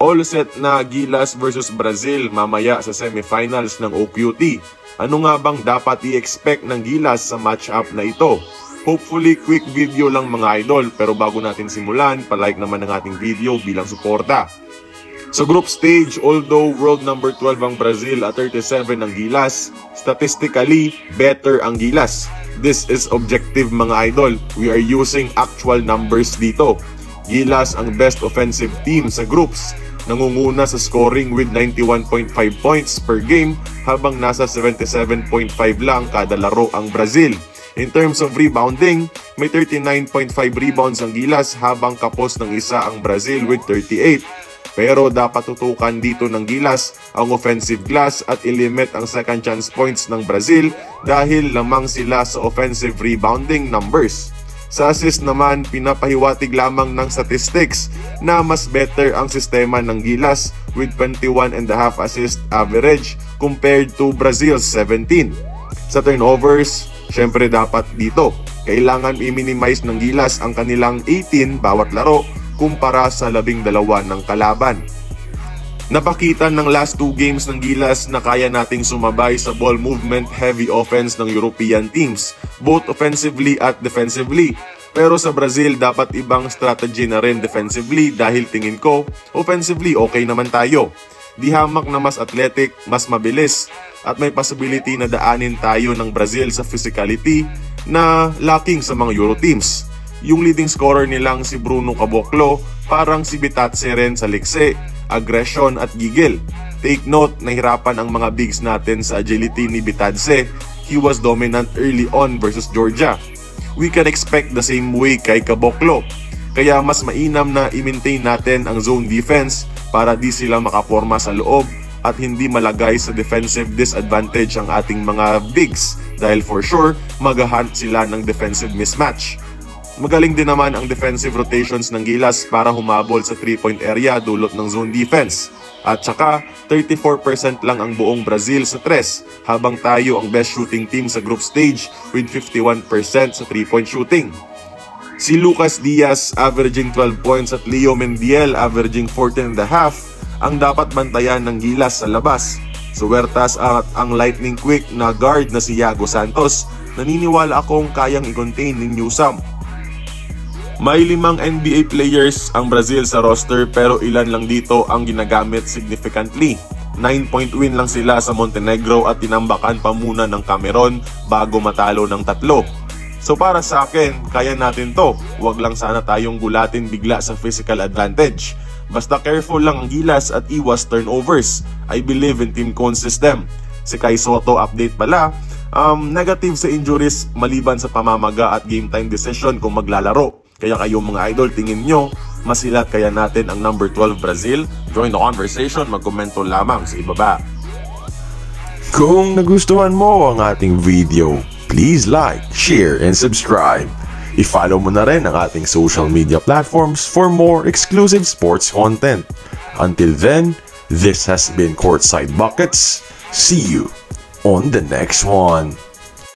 All set na Gilas versus Brazil mamaya sa semifinals ng OQT. Ano nga bang dapat i-expect ng Gilas sa matchup na ito? Hopefully quick video lang mga idol, pero bago natin simulan, palike naman ang ating video bilang suporta. Sa group stage, although world number 12 ang Brazil at 37 ang Gilas, statistically better ang Gilas. This is objective mga idol. We are using actual numbers dito. Gilas ang best offensive team sa groups. Nangunguna sa scoring with 91.5 points per game habang nasa 77.5 lang kada laro ang Brazil. In terms of rebounding, may 39.5 rebounds ang Gilas habang kapos ng isa ang Brazil with 38. Pero dapat tutukan dito ng Gilas ang offensive glass at ilimit ang second chance points ng Brazil dahil lamang sila sa offensive rebounding numbers. Sa assist naman, pinapahiwatig lamang ng statistics na mas better ang sistema ng Gilas with 21.5 assist average compared to Brazil's 17. Sa turnovers, syempre dapat dito, kailangan i-minimize ng Gilas ang kanilang 18 bawat laro kumpara sa 12 ng kalaban. Napakita ng last 2 games ng Gilas na kaya nating sumabay sa ball movement heavy offense ng European teams, both offensively at defensively. Pero sa Brazil, dapat ibang strategy na rin defensively dahil tingin ko, offensively okay naman tayo. Di hamak na mas athletic, mas mabilis, at may possibility na daanin tayo ng Brazil sa physicality na lacking sa mga Euro teams. Yung leading scorer nilang si Bruno Caboclo, parang si Bitatse rin sa likse, aggression at gigil. Take note, nahirapan ang mga bigs natin sa agility ni Bitatse. He was dominant early on versus Georgia. We can expect the same way kay Caboclo. Kaya mas mainam na i-maintain natin ang zone defense para di sila makaporma sa loob at hindi malagay sa defensive disadvantage ang ating mga bigs dahil for sure mag-hunt sila ng defensive mismatch. Magaling din naman ang defensive rotations ng Gilas para humabol sa 3-point area dulot ng zone defense. At saka 34% lang ang buong Brazil sa 3 habang tayo ang best shooting team sa group stage with 51% sa 3-point shooting. Si Lucas Diaz averaging 12 points at Leo Mendiel averaging 14.5 ang dapat bantayan ng Gilas sa labas. So Huertas at ang lightning quick na guard na si Yago Santos, naniniwala akong kayang i-contain ni Newsome. May 5 NBA players ang Brazil sa roster pero ilan lang dito ang ginagamit significantly. 9-point win lang sila sa Montenegro at tinambakan pa muna ng Cameron bago matalo ng 3. So para sa akin, kaya natin to. Huwag lang sana tayong gulatin bigla sa physical advantage. Basta careful lang ang Gilas at iwas turnovers. I believe in Team Cone's system. Si Kai Soto update pala, negative sa injuries maliban sa pamamaga at game time decision kung maglalaro. Kaya kayong mga idol, tingin nyo, masilat kaya natin ang number 12 Brazil? Join the conversation, magkomento lamang sa ibaba. Kung nagustuhan mo ang ating video, please like, share, and subscribe. I-follow mo na rin ang ating social media platforms for more exclusive sports content. Until then, this has been Courtside Buckets. See you on the next one.